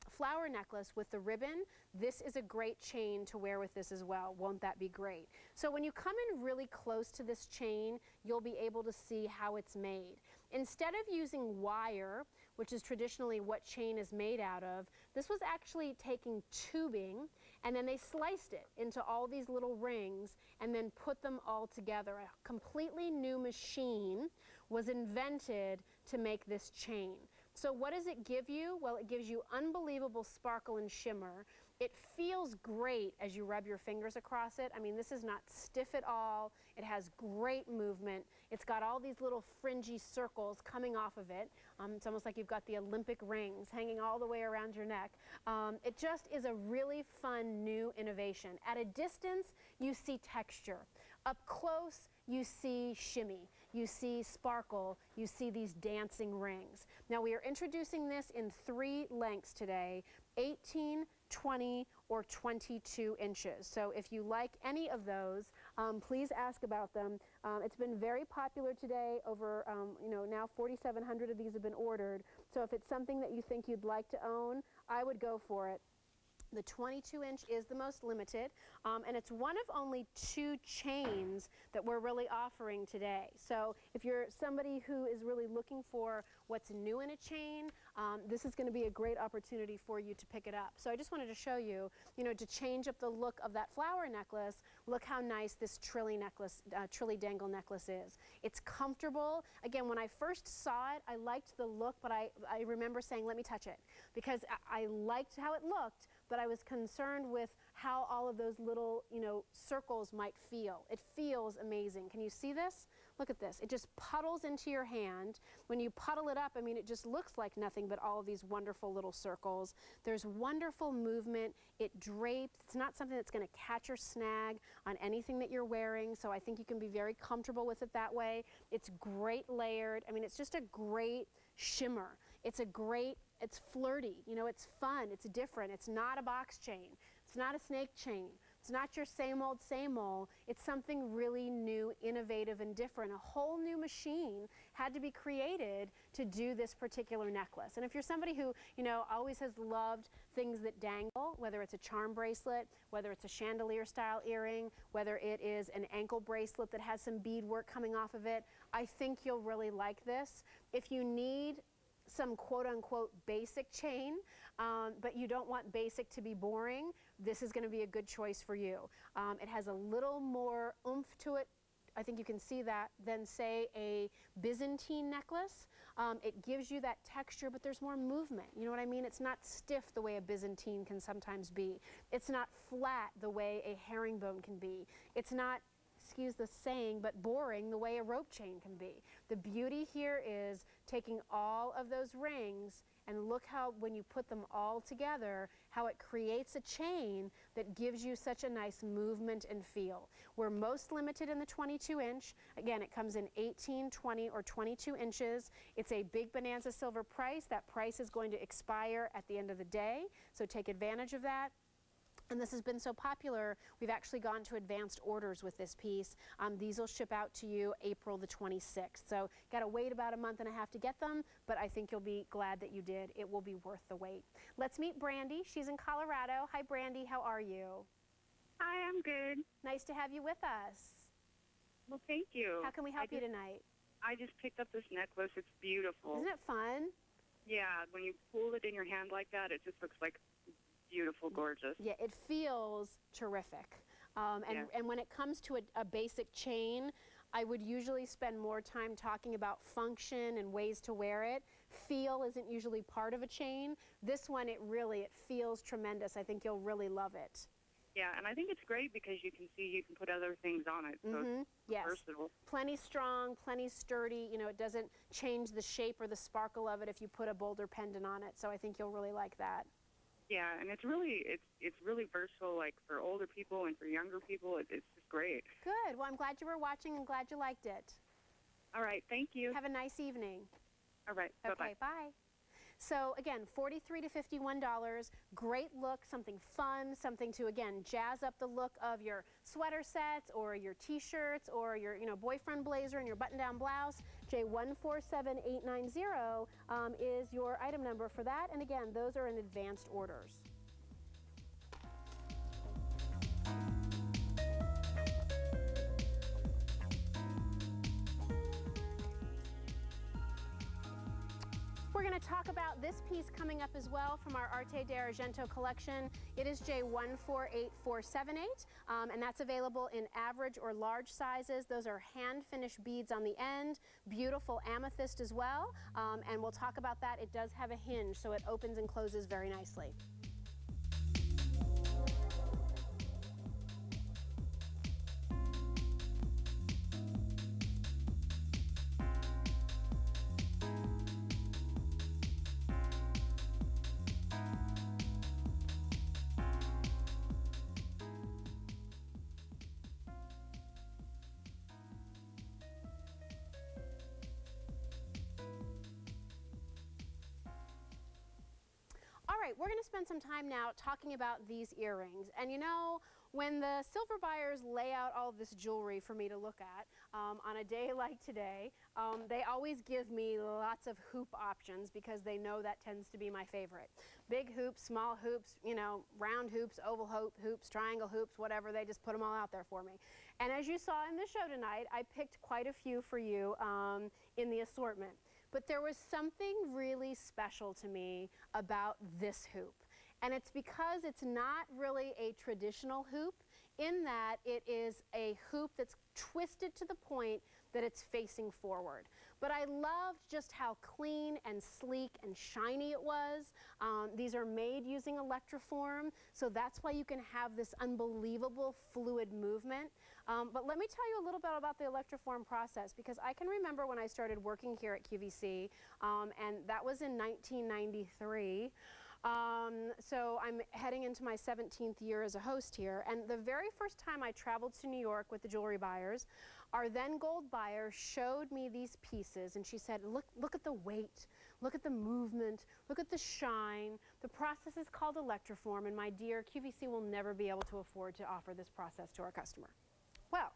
Speaker 1: flower necklace with the ribbon, this is a great chain to wear with this as well. Won't that be great? So when you come in really close to this chain, you'll be able to see how it's made. Instead of using wire, which is traditionally what chain is made out of, this was actually taking tubing, and then they sliced it into all these little rings and then put them all together. A completely new machine was invented to make this chain. So what does it give you? Well, it gives you unbelievable sparkle and shimmer. It feels great as you rub your fingers across it. I mean, this is not stiff at all. It has great movement. It's got all these little fringy circles coming off of it. It's almost like you've got the Olympic rings hanging all the way around your neck. It just is a really fun new innovation. At a distance, you see texture. Up close, you see shimmy, you see sparkle, you see these dancing rings. Now we are introducing this in 3 lengths today, 18, 20, or 22 inches. So if you like any of those, please ask about them. It's been very popular today. Over, now 4,700 of these have been ordered. So if it's something that you think you'd like to own, I would go for it. The 22-inch is the most limited, and it's one of only 2 chains that we're really offering today. So if you're somebody who is really looking for what's new in a chain, this is going to be a great opportunity for you to pick it up. So I just wanted to show you, to change up the look of that flower necklace, look how nice this Trilly Dangle necklace is. It's comfortable. Again, when I first saw it, I liked the look, but I remember saying, let me touch it, because I liked how it looked, but I was concerned with how all of those little, circles might feel. It feels amazing. Can you see this? Look at this. It just puddles into your hand. When you puddle it up, I mean, it just looks like nothing but all of these wonderful little circles. There's wonderful movement. It drapes. It's not something that's going to catch or snag on anything that you're wearing, so I think you can be very comfortable with it that way. It's great layered. I mean, it's just a great shimmer. It's flirty, it's fun, it's different. It's not a box chain. It's not a snake chain. It's not your same old, same old. It's something really new, innovative, and different. A whole new machine had to be created to do this particular necklace. And if you're somebody who, always has loved things that dangle, whether it's a charm bracelet, whether it's a chandelier style earring, whether it is an ankle bracelet that has some beadwork coming off of it, I think you'll really like this. If you need some quote-unquote basic chain, but you don't want basic to be boring, this is going to be a good choice for you. It has a little more oomph to it, I think you can see that, than say a Byzantine necklace. It gives you that texture, but there's more movement. You know what I mean? It's not stiff the way a Byzantine can sometimes be. It's not flat the way a herringbone can be. It's not, excuse the saying, but boring the way a rope chain can be. The beauty here is taking all of those rings, and look how, when you put them all together, how it creates a chain that gives you such a nice movement and feel. We're most limited in the 22-inch. Again, it comes in 18, 20, or 22 inches. It's a big Bonanza silver price. That price is going to expire at the end of the day, so take advantage of that. And this has been so popular, we've actually gone to advanced orders with this piece. These will ship out to you April the 26th. So got to wait about a month and a half to get them, but I think you'll be glad that you did. It will be worth the wait. Let's meet Brandy. She's in Colorado. Hi, Brandy. How are you?
Speaker 4: Hi, I'm good.
Speaker 1: Nice to have you with us.
Speaker 4: Well, thank you.
Speaker 1: How can we help you tonight?
Speaker 4: I just picked up this necklace. It's beautiful.
Speaker 1: Isn't it fun?
Speaker 4: Yeah, when you pull it in your hand like that, it just looks like beautiful, gorgeous.
Speaker 1: Yeah, it feels terrific. And when it comes to a basic chain, I would usually spend more time talking about function and ways to wear it. Feel isn't usually part of a chain. This one, it feels tremendous. I think you'll really love it.
Speaker 4: Yeah, and I think it's great because you can see you can put other things on it, so it's
Speaker 1: yes.
Speaker 4: versatile.
Speaker 1: Plenty strong, plenty sturdy. It doesn't change the shape or the sparkle of it if you put a boulder pendant on it. So I think you'll really like that.
Speaker 4: Yeah, and it's really versatile, like for older people and for younger people. It's just great.
Speaker 1: Good. Well, I'm glad you were watching and glad you liked it.
Speaker 4: All right, thank you.
Speaker 1: Have a nice evening.
Speaker 4: All right,
Speaker 1: okay,
Speaker 4: bye-bye.
Speaker 1: Bye. So again, $43 to $51, great look, something fun, something to, again, jazz up the look of your sweater sets or your t-shirts or your boyfriend blazer and your button-down blouse. J147890 is your item number for that. And again, those are in advanced orders. We're going to talk about this piece coming up as well from our Arte d'Argento collection. It is J148478, and that's available in average or large sizes. Those are hand-finished beads on the end, beautiful amethyst as well, and we'll talk about that. It does have a hinge, so it opens and closes very nicely. All right, we're going to spend some time now talking about these earrings. And when the silver buyers lay out all this jewelry for me to look at on a day like today, they always give me lots of hoop options because they know that tends to be my favorite. Big hoops, small hoops, round hoops, oval hoops, triangle hoops, whatever, they just put them all out there for me. And as you saw in the show tonight, I picked quite a few for you in the assortment. But there was something really special to me about this hoop. And it's because it's not really a traditional hoop in that it is a hoop that's twisted to the point that it's facing forward. But I loved just how clean and sleek and shiny it was. These are made using electroform, so that's why you can have this unbelievable fluid movement. But let me tell you a little bit about the electroform process, because I can remember when I started working here at QVC, and that was in 1993. So I'm heading into my 17th year as a host here, and the very first time I traveled to New York with the jewelry buyers, our then gold buyer showed me these pieces, and she said, look at the weight, Look at the movement. Look at the shine. The process is called electroform, and my dear, QVC will never be able to afford to offer this process to our customer. Well,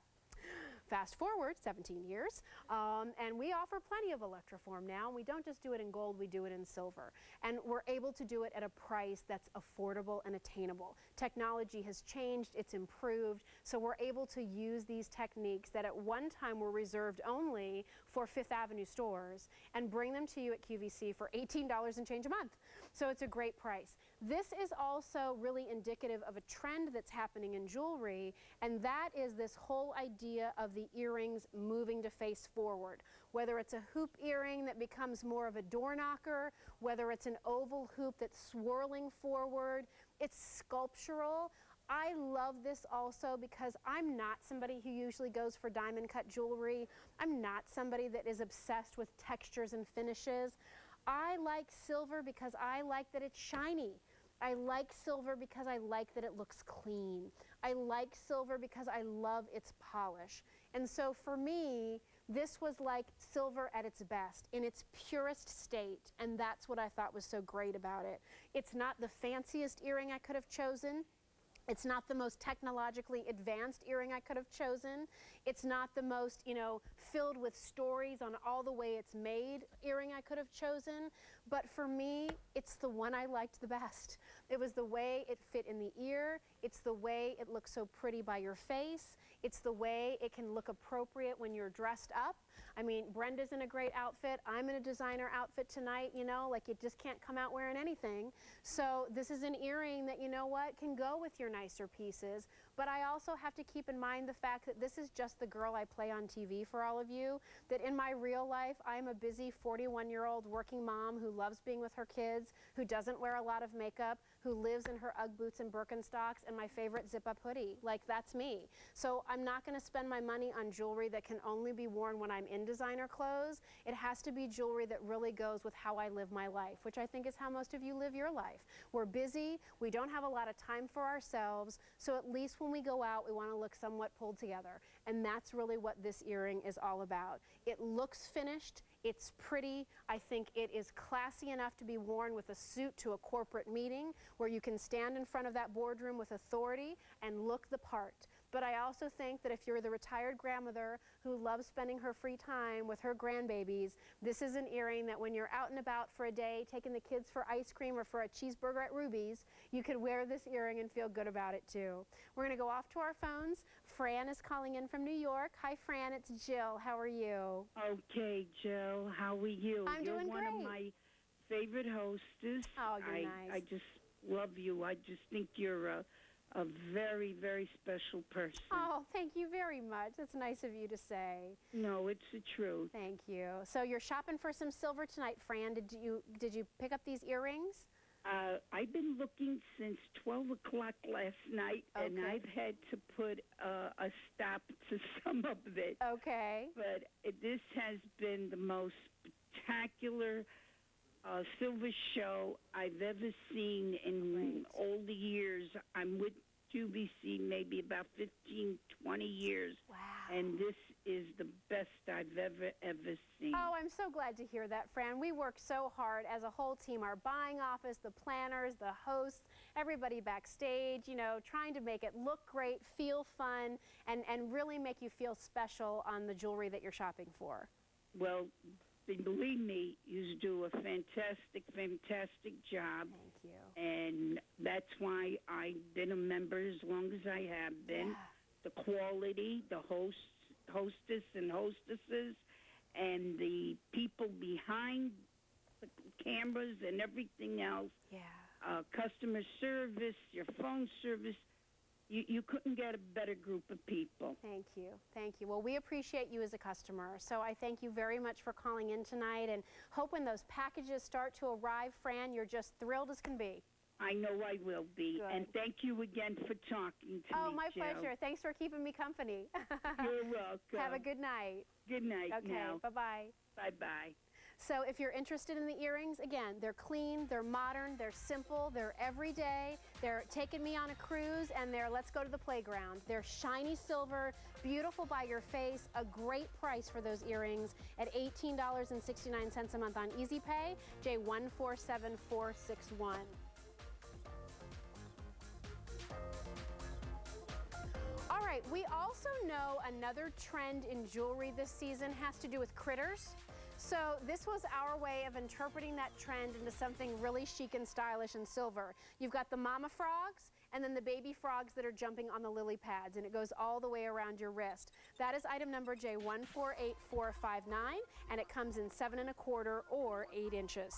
Speaker 1: fast forward 17 years, and we offer plenty of electroform now. We don't just do it in gold, we do it in silver. And we're able to do it at a price that's affordable and attainable. Technology has changed, it's improved, so we're able to use these techniques that at one time were reserved only for Fifth Avenue stores and bring them to you at QVC for $18 and change a month. So it's a great price. This is also really indicative of a trend that's happening in jewelry, and that is this whole idea of the earrings moving to face forward. Whether it's a hoop earring that becomes more of a door knocker, whether it's an oval hoop that's swirling forward, it's sculptural. I love this also because I'm not somebody who usually goes for diamond cut jewelry. I'm not somebody that is obsessed with textures and finishes. I like silver because I like that it's shiny. I like silver because I like that it looks clean. I like silver because I love its polish. And so for me, this was like silver at its best, in its purest state, and that's what I thought was so great about it. It's not the fanciest earring I could have chosen. It's not the most technologically advanced earring I could have chosen. It's not the most, filled with stories on all the way it's made earring I could have chosen. But for me, it's the one I liked the best. It was the way it fit in the ear. It's the way it looks so pretty by your face. It's the way it can look appropriate when you're dressed up. I mean, Brenda's in a great outfit. I'm in a designer outfit tonight, like you just can't come out wearing anything. So this is an earring that, can go with your nicer pieces. But I also have to keep in mind the fact that this is just the girl I play on TV for all of you, that in my real life, I'm a busy 41-year-old working mom who loves being with her kids, who doesn't wear a lot of makeup, who lives in her Ugg boots and Birkenstocks and my favorite zip-up hoodie. Like, that's me. So I'm not going to spend my money on jewelry that can only be worn when I'm in designer clothes. It has to be jewelry that really goes with how I live my life, which I think is how most of you live your life. We're busy. We don't have a lot of time for ourselves. So at least when we go out, we want to look somewhat pulled together. And that's really what this earring is all about. It looks finished. It's pretty. I think it is classy enough to be worn with a suit to a corporate meeting where you can stand in front of that boardroom with authority and look the part. But I also think that if you're the retired grandmother who loves spending her free time with her grandbabies, this is an earring that when you're out and about for a day, taking the kids for ice cream or for a cheeseburger at Ruby's, you could wear this earring and feel good about it too. We're going to go off to our phones. Fran is calling in from New York. Hi, Fran. It's Jill. How are you?
Speaker 5: Okay, Jill. How are you?
Speaker 1: I'm
Speaker 5: You're
Speaker 1: doing
Speaker 5: one
Speaker 1: great.
Speaker 5: of my favorite hostess.
Speaker 1: Oh, you're nice.
Speaker 5: I just love you. I just think you're a very, very special person.
Speaker 1: Oh, thank you very much. That's nice of you to say.
Speaker 5: No, it's the truth.
Speaker 1: Thank you. So you're shopping for some silver tonight, Fran. Did you pick up these earrings?
Speaker 5: I've been looking since 12 o'clock last night, and I've had to put a stop to some of it.
Speaker 1: Okay.
Speaker 5: But this has been the most spectacular silver show I've ever seen in all the years. I'm with QVC maybe about 15, 20 years.
Speaker 1: Wow.
Speaker 5: And this is the best I've ever seen.
Speaker 1: Oh, I'm so glad to hear that, Fran. We work so hard as a whole team, our buying office, the planners, the hosts, everybody backstage, trying to make it look great, feel fun, and really make you feel special on the jewelry that you're shopping for.
Speaker 5: Well, believe me, you do a fantastic, fantastic job.
Speaker 1: Thank you.
Speaker 5: And that's why I've been a member as long as I have been.
Speaker 1: Yeah.
Speaker 5: The quality, the hostess and hostesses, and the people behind the cameras and everything else.
Speaker 1: Yeah.
Speaker 5: Customer service, your phone service. You couldn't get a better group of people.
Speaker 1: Thank you. Thank you. Well, we appreciate you as a customer. So I thank you very much for calling in tonight, and hope when those packages start to arrive, Fran, you're just thrilled as can be.
Speaker 5: I know I will be.
Speaker 1: Good.
Speaker 5: And thank you again for talking to me,
Speaker 1: Oh, my
Speaker 5: Jill.
Speaker 1: pleasure. Thanks for keeping me company.
Speaker 5: You're welcome.
Speaker 1: Have a good night.
Speaker 5: Good night
Speaker 1: Okay,
Speaker 5: now.
Speaker 1: bye-bye.
Speaker 5: Bye-bye.
Speaker 1: So if you're interested in the earrings, again, they're clean, they're modern, they're simple, they're everyday, they're taking me on a cruise, and they're let's go to the playground. They're shiny silver, beautiful by your face, a great price for those earrings at $18.69 a month on Easy Pay, J147461. All right, we also know another trend in jewelry this season has to do with critters. So this was our way of interpreting that trend into something really chic and stylish and silver. You've got the mama frogs and then the baby frogs that are jumping on the lily pads, and it goes all the way around your wrist. That is item number J148459, and it comes in 7 1/4 or 8 inches.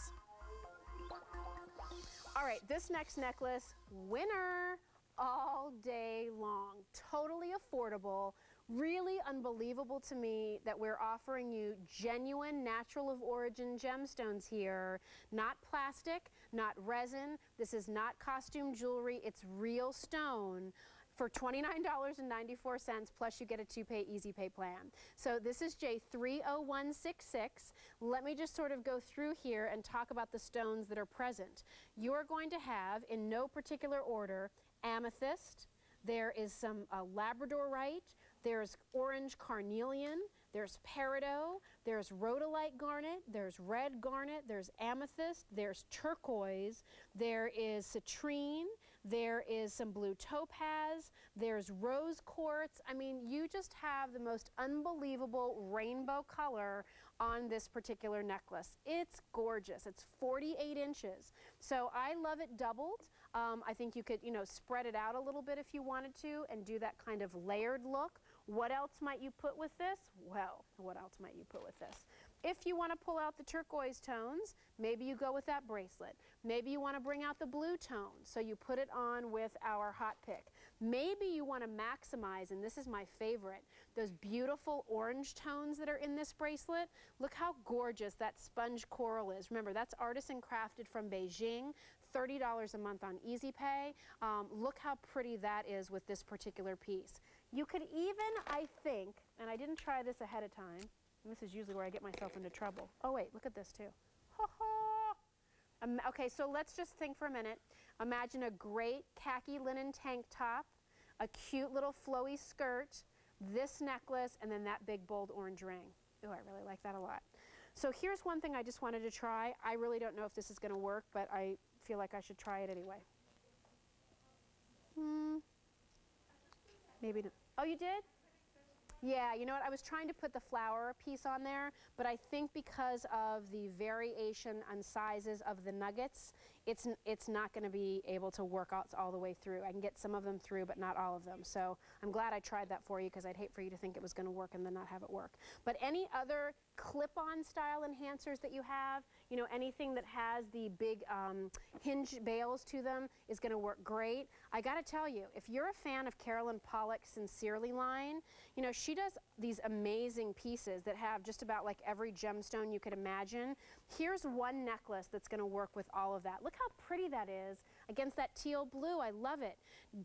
Speaker 1: All right, this next necklace, winner all day long. Totally affordable. Really unbelievable to me that we're offering you genuine natural of origin gemstones here. Not plastic, not resin. This is not costume jewelry. It's real stone for $29.94, plus you get a 2-pay Easy Pay plan. So this is J30166. Let me just sort of go through here and talk about the stones that are present. You're going to have, in no particular order, amethyst. There is some labradorite. There's orange carnelian, there's peridot, there's rhodolite garnet, there's red garnet, there's amethyst, there's turquoise, there is citrine, there is some blue topaz, there's rose quartz. I mean, you just have the most unbelievable rainbow color on this particular necklace. It's gorgeous. It's 48 inches. So I love it doubled. I think you could, spread it out a little bit if you wanted to and do that kind of layered look. What else might you put with this? Well, what else might you put with this? If you want to pull out the turquoise tones, maybe you go with that bracelet. Maybe you want to bring out the blue tones, so you put it on with our hot pick. Maybe you want to maximize, and this is my favorite, those beautiful orange tones that are in this bracelet. Look how gorgeous that sponge coral is. Remember, that's artisan crafted from Beijing. $30 a month on Easy Pay. Look how pretty that is with this particular piece. You could even, I think, and I didn't try this ahead of time, and this is usually where I get myself into trouble. Oh wait, look at this too. Ha ha! Okay, so let's just think for a minute. Imagine a great khaki linen tank top, a cute little flowy skirt, this necklace, and then that big bold orange ring. Oh, I really like that a lot. So here's one thing I just wanted to try. I really don't know if this is going to work, but I feel like I should try it anyway. Maybe not. Oh, you did? Yeah, you know what? I was trying to put the flower piece on there, but I think because of the variation on sizes of the nuggets, it's not going to be able to work out all the way through. I can get some of them through, but not all of them. So I'm glad I tried that for you, because I'd hate for you to think it was going to work and then not have it work. But any other clip-on style enhancers that you have, anything that has the big hinge bails to them is going to work great. I got to tell you, if you're a fan of Carolyn Pollock's Sincerely line, she does these amazing pieces that have just about like every gemstone you could imagine. Here's one necklace that's going to work with all of that. Look how pretty that is against that teal blue. I love it.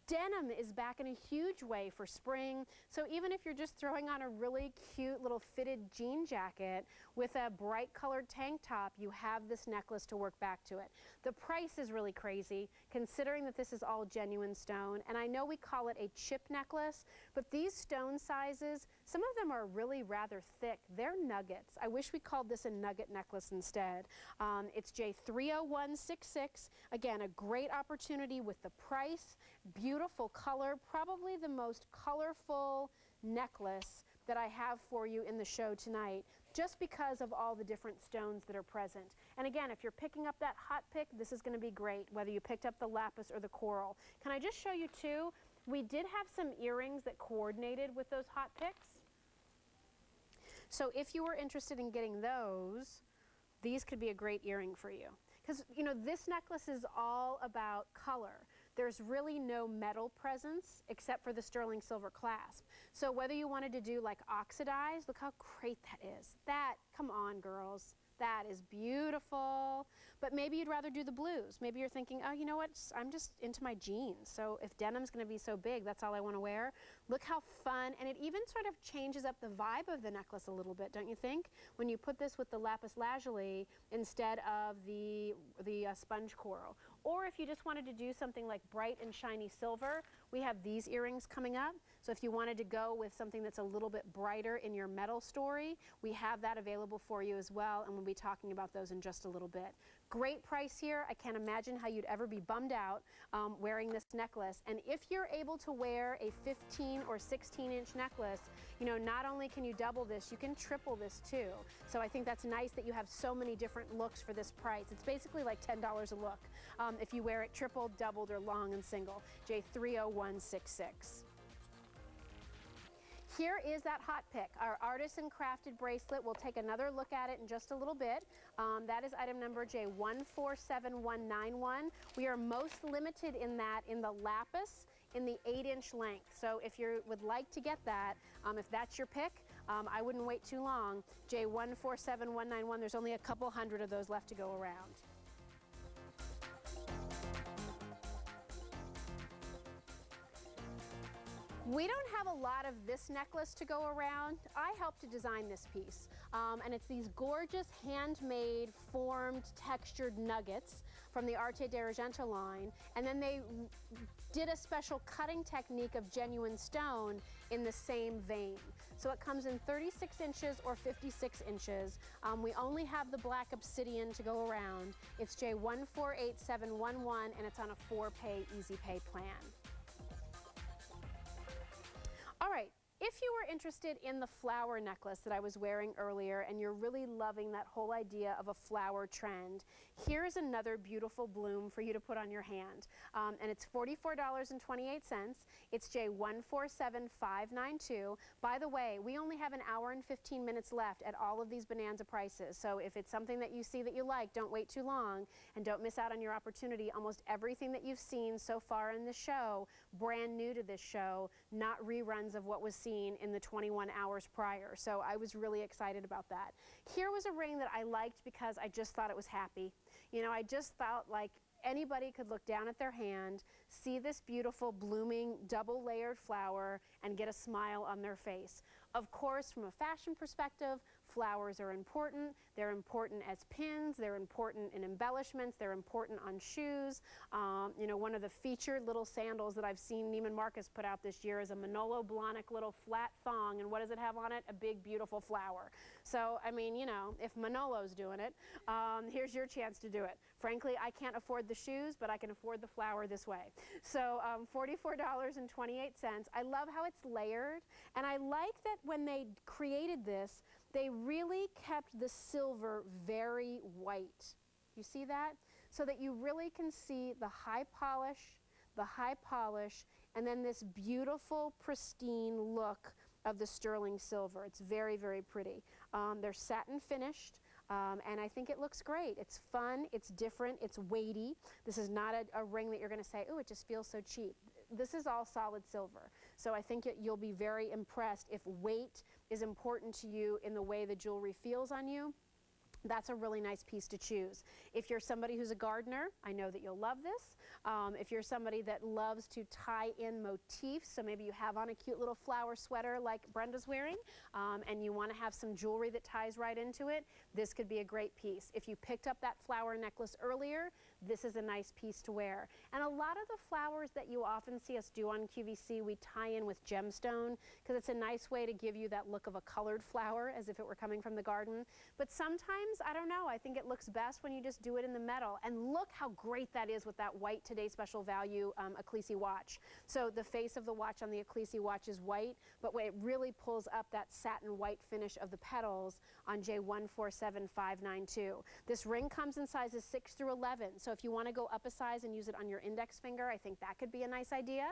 Speaker 1: Denim is back in a huge way for spring. So even if you're just throwing on a really cute little fitted jean jacket with a bright colored tank top, you have this necklace to work back to it. The price is really crazy considering that this is all genuine stone. And I know we call it a chip necklace, but these stone sizes, some of them are really rather thick. They're nuggets. I wish we called this a nugget necklace instead. It's J30166. Again, a great opportunity with the price, beautiful color, probably the most colorful necklace that I have for you in the show tonight, just because of all the different stones that are present. And again, if you're picking up that hot pick, this is going to be great, whether you picked up the lapis or the coral. Can I just show you too? We did have some earrings that coordinated with those hot picks. So if you were interested in getting those, these could be a great earring for you. Because, this necklace is all about color. There's really no metal presence except for the sterling silver clasp. So whether you wanted to do like oxidized, look how great that is. That, come on girls, That is beautiful. But maybe you'd rather do the blues. Maybe you're thinking, oh, you know what, I'm just into my jeans. So if denim's going to be so big, that's all I want to wear. Look how fun, and it even sort of changes up the vibe of the necklace a little bit, don't you think? When you put this with the lapis lazuli instead of the sponge coral. Or if you just wanted to do something like bright and shiny silver, we have these earrings coming up. So if you wanted to go with something that's a little bit brighter in your metal story, we have that available for you as well, and we'll be talking about those in just a little bit. Great price here. I can't imagine how you'd ever be bummed out wearing this necklace. And if you're able to wear a 15 or 16-inch necklace, you know, not only can you double this, you can triple this too. So I think that's nice that you have so many different looks for this price. It's basically like $10 a look if you wear it tripled, doubled, or long and single. J30166. Here is that hot pick, our artisan crafted bracelet. We'll take another look at it in just a little bit. That is item number J147191. We are most limited in that in the lapis in the 8-inch length. So if you would like to get that, if that's your pick, I wouldn't wait too long. J147191, there's only a couple hundred of those left to go around. We don't have a lot of this necklace to go around. I helped to design this piece. And it's these gorgeous handmade formed textured nuggets from the Arte d'Argento line. And then they did a special cutting technique of genuine stone in the same vein. So it comes in 36 inches or 56 inches. We only have the black obsidian to go around. It's J148711 and it's on a 4-pay easy pay plan. All right, if you were interested in the flower necklace that I was wearing earlier and you're really loving that whole idea of a flower trend, here's another beautiful bloom for you to put on your hand. And it's $44.28. It's J147592. By the way, we only have an hour and 15 minutes left at all of these Bonanza prices. So if it's something that you see that you like, don't wait too long and don't miss out on your opportunity. Almost everything that you've seen so far in the show, brand new to this show, not reruns of what was seen in the 21 hours prior. So I was really excited about that. Here was a ring that I liked because I just thought it was happy. You know, I just felt like anybody could look down at their hand, see this beautiful blooming double layered flower, and get a smile on their face. Of course, from a fashion perspective, flowers are important. They're important as pins. They're important in embellishments. They're important on shoes. You know, one of the featured little sandals that I've seen Neiman Marcus put out this year is a Manolo Blahnik little flat thong. And what does it have on it? A big, beautiful flower. So, I mean, you know, if Manolo's doing it, here's your chance to do it. Frankly, I can't afford the shoes, but I can afford the flower this way. So, $44.28. I love how it's layered. And I like that when they created this, they really kept the silver very white. You see that? So that you really can see the high polish, and then this beautiful, pristine look of the sterling silver. It's very, very pretty. They're satin finished. And I think it looks great. It's fun, it's different, it's weighty. This is not a ring that you're going to say, oh, it just feels so cheap. This is all solid silver. So I think you'll be very impressed if weight is important to you in the way the jewelry feels on you. That's a really nice piece to choose. If you're somebody who's a gardener, I know that you'll love this. If you're somebody that loves to tie in motifs, so maybe you have on a cute little flower sweater like Brenda's wearing, and you want to have some jewelry that ties right into it, this could be a great piece. If you picked up that flower necklace earlier, this is a nice piece to wear. And a lot of the flowers that you often see us do on QVC, we tie in with gemstone, because it's a nice way to give you that look of a colored flower, as if it were coming from the garden. But sometimes, I don't know, I think it looks best when you just do it in the metal. And look how great that is with that white Today Special Value Ecclesi watch. So the face of the watch on the Ecclesi watch is white, but it really pulls up that satin white finish of the petals on J147592. This ring comes in sizes 6 through 11. So if you want to go up a size and use it on your index finger, I think that could be a nice idea.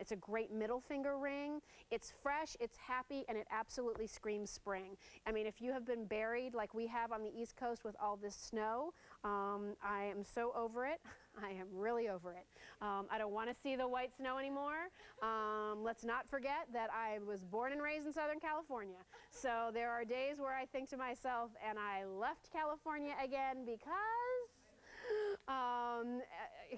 Speaker 1: It's a great middle finger ring. It's fresh, it's happy, and it absolutely screams spring. I mean, if you have been buried like we have on the East Coast with all this snow, I am so over it. I am really over it. I don't want to see the white snow anymore. Let's not forget that I was born and raised in Southern California. So there are days where I think to myself, and I left California again because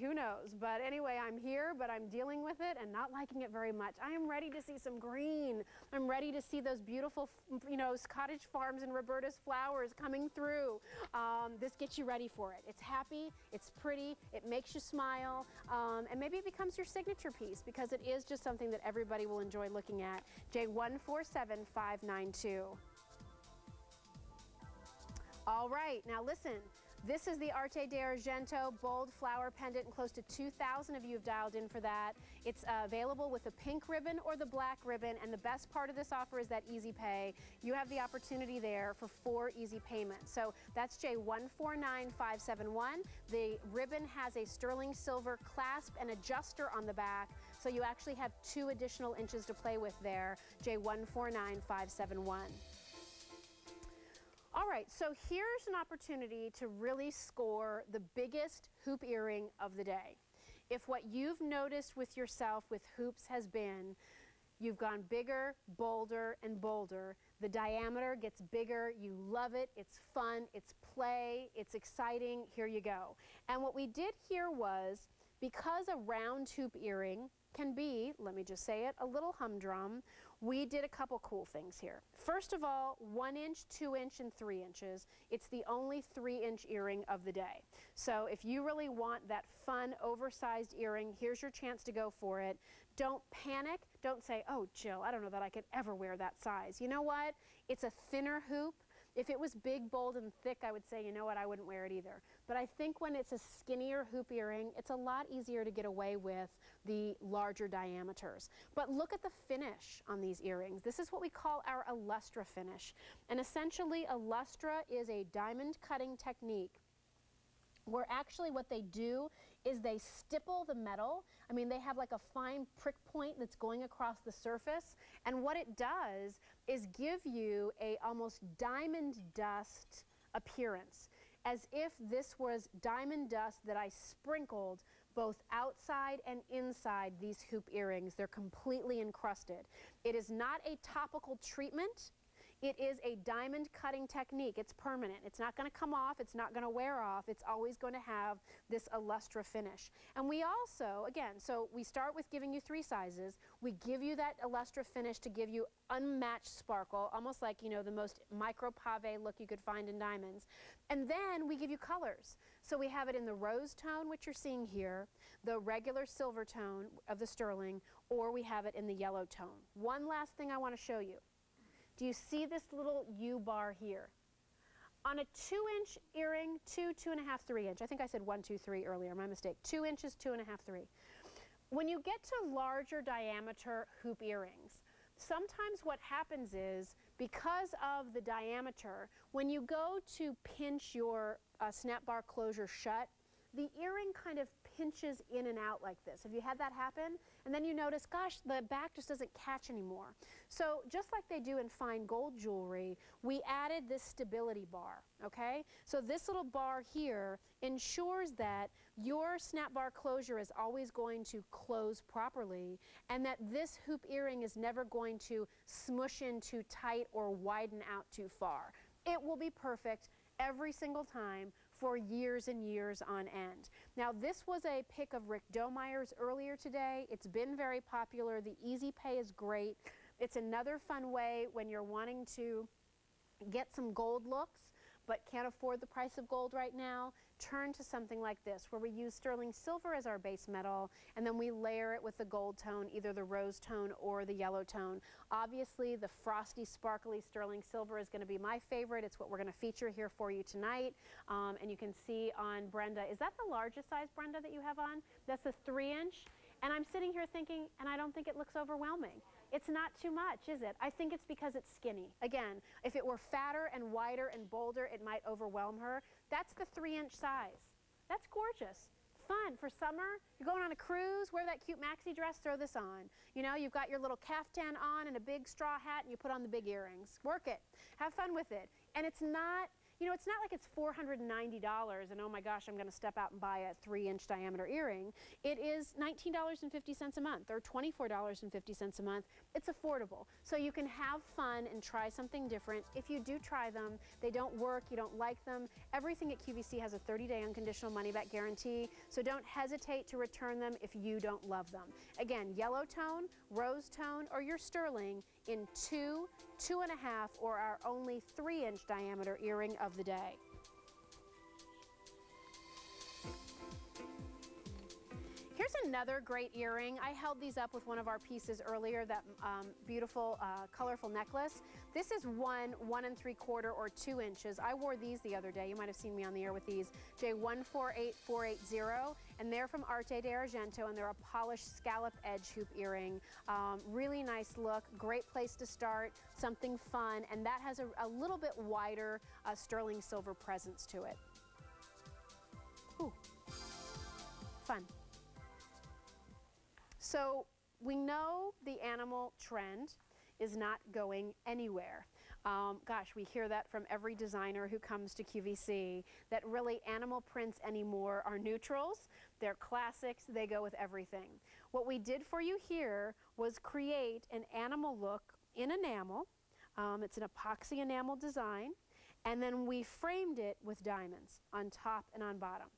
Speaker 1: who knows? But anyway, I'm here, but I'm dealing with it and not liking it very much. I am ready to see some green. I'm ready to see those beautiful, cottage farms and Roberta's flowers coming through. This gets you ready for it. It's happy, it's pretty, it makes you smile, and maybe it becomes your signature piece because it is just something that everybody will enjoy looking at. J147592. All right, now listen. This is the Arte d'Argento bold flower pendant, and close to 2,000 of you have dialed in for that. It's available with the pink ribbon or the black ribbon, and the best part of this offer is that easy pay. You have the opportunity there for 4 easy payments. So that's J149571. The ribbon has a sterling silver clasp and adjuster on the back, so you actually have 2 additional inches to play with there. J149571. All right, so here's an opportunity to really score the biggest hoop earring of the day. If what you've noticed with yourself with hoops has been you've gone bigger, bolder, and bolder, the diameter gets bigger, you love it, it's fun, it's play, it's exciting, here you go. And what we did here was, because a round hoop earring can be, let me just say it, a little humdrum, we did a couple cool things here. First of all, 1 inch, 2 inch, and 3 inches. It's the only 3-inch earring of the day. So if you really want that fun, oversized earring, here's your chance to go for it. Don't panic. Don't say, oh, Jill, I don't know that I could ever wear that size. You know what? It's a thinner hoop. If it was big, bold, and thick, I would say, you know what, I wouldn't wear it either. But I think when it's a skinnier hoop earring, it's a lot easier to get away with the larger diameters. But look at the finish on these earrings. This is what we call our Illustra finish. And essentially, Illustra is a diamond cutting technique where actually what they do is they stipple the metal. I mean, they have like a fine prick point that's going across the surface. And what it does is give you a almost diamond dust appearance, as if this was diamond dust that I sprinkled both outside and inside these hoop earrings. They're completely encrusted. It is not a topical treatment. It is a diamond cutting technique. It's permanent. It's not going to come off. It's not going to wear off. It's always going to have this Illustra finish. And we also, again, so we start with giving you 3 sizes. We give you that Illustra finish to give you unmatched sparkle, almost like, the most micro pave look you could find in diamonds. And then we give you colors. So we have it in the rose tone, which you're seeing here, the regular silver tone of the sterling, or we have it in the yellow tone. One last thing I want to show you. Do you see this little U bar here? On a 2-inch earring, 2, 2.5, 3 inch. I think I said 1, 2, 3 earlier, my mistake. 2 inches, 2.5, 3. When you get to larger diameter hoop earrings, sometimes what happens is, because of the diameter, when you go to pinch your snap bar closure shut, the earring kind of pinches in and out like this. Have you had that happen? And then you notice, gosh, the back just doesn't catch anymore. So just like they do in fine gold jewelry, we added this stability bar, okay? So this little bar here ensures that your snap bar closure is always going to close properly, and that this hoop earring is never going to smush in too tight or widen out too far. It will be perfect every single time for years and years on end. Now, this was a pick of Rick Domeyer's earlier today. It's been very popular. The easy pay is great. It's another fun way when you're wanting to get some gold looks but can't afford the price of gold right now. Turn to something like this, where we use sterling silver as our base metal, and then we layer it with the gold tone, either the rose tone or the yellow tone. Obviously, the frosty, sparkly sterling silver is going to be my favorite. It's what we're going to feature here for you tonight. And you can see on Brenda, is that the largest size, Brenda, that you have on? That's a 3-inch. And I'm sitting here thinking, and I don't think it looks overwhelming. It's not too much, is it? I think it's because it's skinny. Again, if it were fatter and wider and bolder, it might overwhelm her. That's the 3-inch size. That's gorgeous. Fun for summer. You're going on a cruise, wear that cute maxi dress, throw this on. You know, you've got your little caftan on and a big straw hat and you put on the big earrings. Work it. Have fun with it. And it's not, you know, it's not like it's $490 and oh my gosh, I'm going to step out and buy a 3-inch diameter earring. It is $19.50 a month or $24.50 a month. It's affordable. So you can have fun and try something different. If you do try them, they don't work, you don't like them, everything at QVC has a 30-day unconditional money-back guarantee, so don't hesitate to return them if you don't love them. Again, yellow tone, rose tone, or your sterling in 2, 2.5, or our only 3-inch diameter earring of the day. Here's another great earring. I held these up with one of our pieces earlier, that beautiful, colorful necklace. This is 1, 1 3/4, or 2 inches. I wore these the other day. You might have seen me on the air with these. J148480, and they're from Arte d'Argento, and they're a polished scallop edge hoop earring. Really nice look, great place to start, something fun, and that has a little bit wider sterling silver presence to it. Ooh, fun. So we know the animal trend is not going anywhere. Gosh, we hear that from every designer who comes to QVC, that really animal prints anymore are neutrals, they're classics, they go with everything. What we did for you here was create an animal look in enamel. It's an epoxy enamel design, and then we framed it with diamonds on top and on bottom.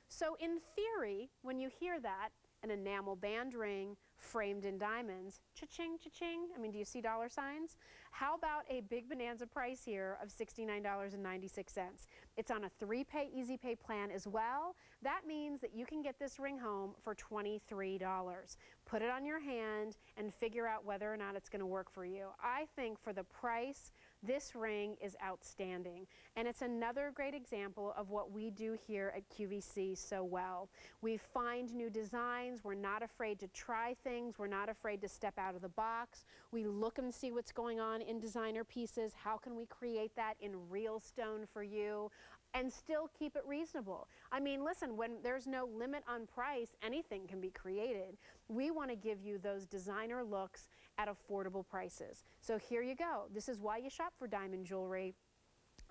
Speaker 1: So in theory, when you hear that, an enamel band ring framed in diamonds, cha-ching, cha-ching. I mean, do you see dollar signs? How about a big bonanza price here of $69.96? It's on a 3-pay easy pay plan as well. That means that you can get this ring home for $23. Put it on your hand and figure out whether or not it's going to work for you. I think for the price, this ring is outstanding, and it's another great example of what we do here at QVC so well. We find new designs, we're not afraid to try things, we're not afraid to step out of the box. We look and see what's going on in designer pieces, how can we create that in real stone for you, and still keep it reasonable. I mean, listen, when there's no limit on price, anything can be created. We want to give you those designer looks at affordable prices. So here you go. This is why you shop for diamond jewelry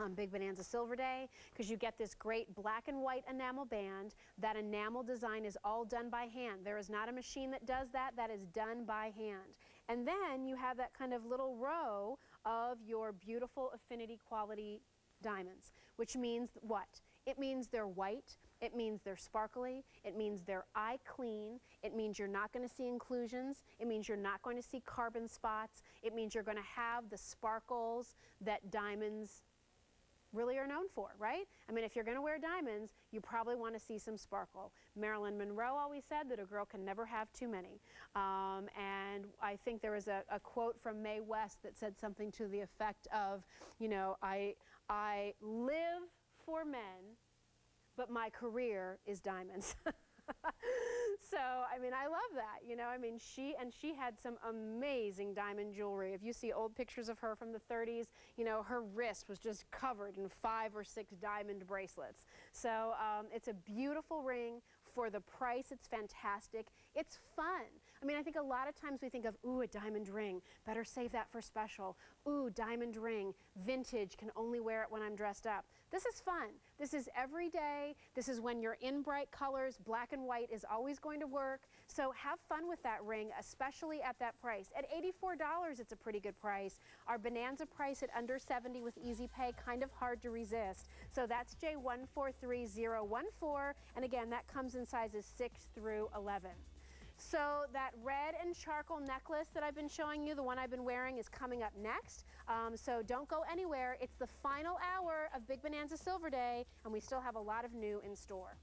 Speaker 1: on Big Bonanza Silver Day, because you get this great black and white enamel band. That enamel design is all done by hand. There is not a machine that does that. That is done by hand. And then you have that kind of little row of your beautiful affinity quality diamonds, which means what? It means they're white, it means they're sparkly, it means they're eye clean, it means you're not going to see inclusions, it means you're not going to see carbon spots, it means you're going to have the sparkles that diamonds really are known for, right? I mean, if you're going to wear diamonds, you probably want to see some sparkle. Marilyn Monroe always said that a girl can never have too many. And I think there was a quote from Mae West that said something to the effect of, you know, I live for men, but my career is diamonds. So, I mean, I love that, you know, I mean, she had some amazing diamond jewelry. If you see old pictures of her from the 30s, you know, her wrist was just covered in 5 or 6 diamond bracelets. So, it's a beautiful ring. For the price, it's fantastic. It's fun. I mean, I think a lot of times we think of, ooh, a diamond ring, better save that for special. Ooh, diamond ring, vintage, can only wear it when I'm dressed up. This is fun. This is every day. This is when you're in bright colors. Black and white is always going to work. So have fun with that ring, especially at that price. At $84, it's a pretty good price. Our Bonanza price at under $70 with easy pay, kind of hard to resist. So that's J143014, and again, that comes in sizes 6 through 11. So that red and charcoal necklace that I've been showing you, the one I've been wearing, is coming up next. So don't go anywhere. It's the final hour of Big Bonanza Silver Day, and we still have a lot of new in store.